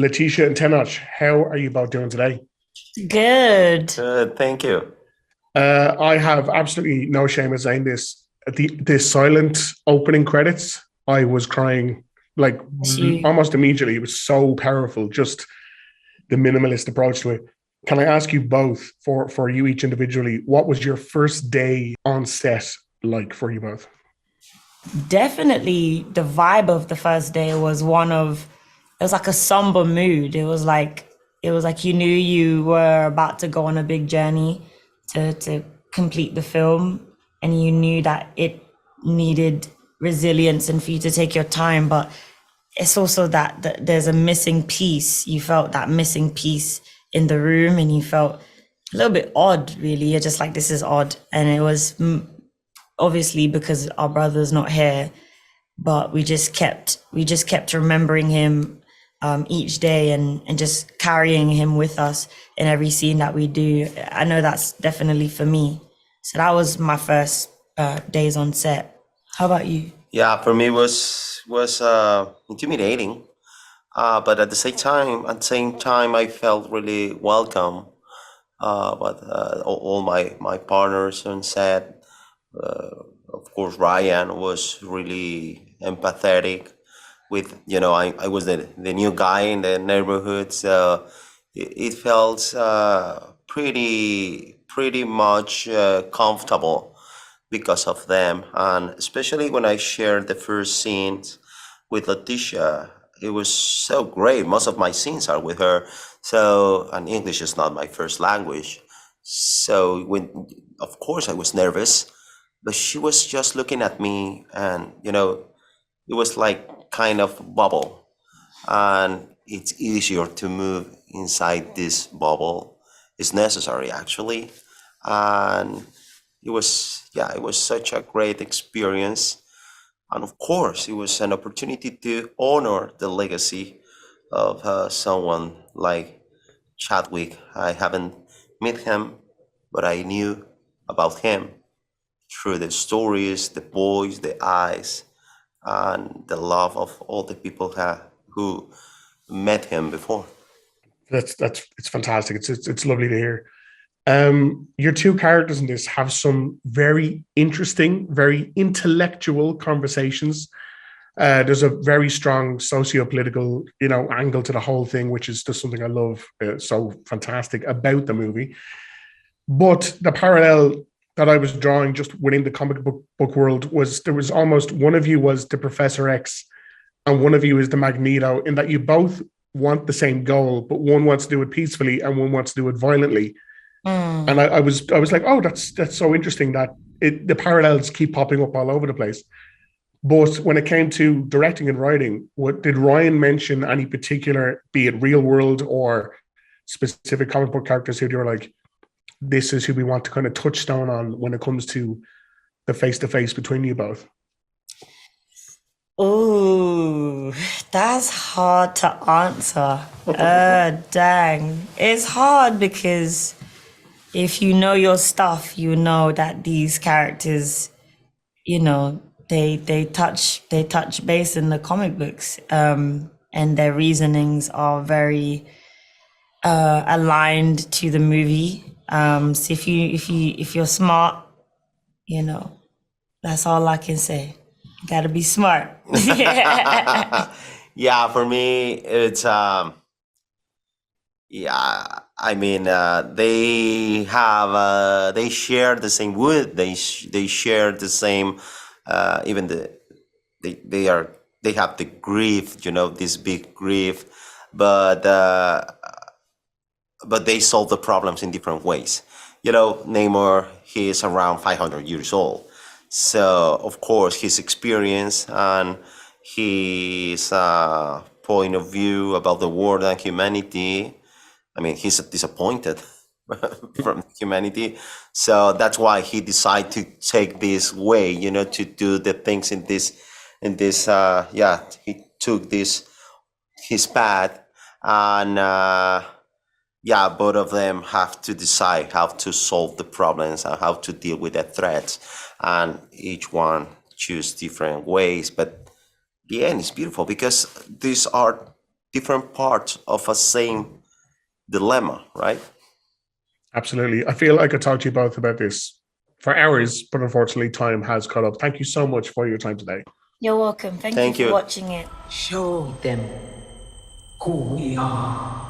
Letitia and Tenoch, how are you both doing today? Good. Good, thank you. I have absolutely no shame in saying this. The silent opening credits, I was crying like You. almost immediately. It was so powerful, just the minimalist approach to it. Can I ask you both, for you each individually, what was your first day on set like for you both? Definitely the vibe of the first day was it was like a somber mood. It was like you knew you were about to go on a big journey to complete the film, and you knew that it needed resilience and for you to take your time, but it's also that there's a missing piece. You felt that missing piece in the room, and you felt a little bit odd, really. You're just like, this is odd. And it was obviously because our brother's not here, but we just kept remembering him each day, and just carrying him with us in every scene that we do. I know that's definitely for me. So that was my first days on set. How about you? Yeah, for me was intimidating, but at the same time, I felt really welcome. But all my partners on set, of course, Ryan was really empathetic with, I was the new guy in the neighborhood, so it felt pretty much comfortable because of them. And especially when I shared the first scenes with Letitia, it was so great. Most of my scenes are with her. So, and English is not my first language. So of course, I was nervous, but she was just looking at me, and, it was like kind of bubble. And it's easier to move inside this bubble. It's necessary, actually. And it was such a great experience. And of course, it was an opportunity to honor the legacy of someone like Chadwick. I haven't met him, but I knew about him through the stories, the voice, the eyes, and the love of all the people who met him before. That's it's fantastic. It's lovely to hear. Your two characters in this have some very interesting, very intellectual conversations. There's a very strong socio-political, angle to the whole thing, which is just something I love so fantastic about the movie. But the parallel that I was drawing just within the comic book world was there was almost one of you was the Professor X and one of you is the Magneto, in that you both want the same goal, but one wants to do it peacefully and one wants to do it violently. And Mm. I was like, oh, that's so interesting that the parallels keep popping up all over the place. But when it came to directing and writing, what did Ryan mention any particular, be it real world or specific comic book characters who you're like, this is who we want to kind of touchstone on when it comes to the face to face between you both? Ooh, that's hard to answer. Dang. It's hard because if you know your stuff, you know that these characters, they touch base in the comic books, and their reasonings are very aligned to the movie. So if you're smart, you know, that's all I can say. You gotta be smart. Yeah, for me, it's yeah. I mean, they share the same wood. They share the same, even they are they have the grief. This big grief, but they solve the problems in different ways. Namor, he is around 500 years old. So, of course, his experience and his point of view about the world and humanity, I mean, he's disappointed from humanity. So that's why he decided to take this way, to do the things yeah, he took his path. And yeah, both of them have to decide how to solve the problems and how to deal with the threats, and each one choose different ways. But the end is beautiful because these are different parts of a same dilemma, right? Absolutely. I feel I could talk to you both about this for hours, but unfortunately, time has caught up. Thank you so much for your time today. You're welcome. Thank Thank you for you. watching it. Show them who we are.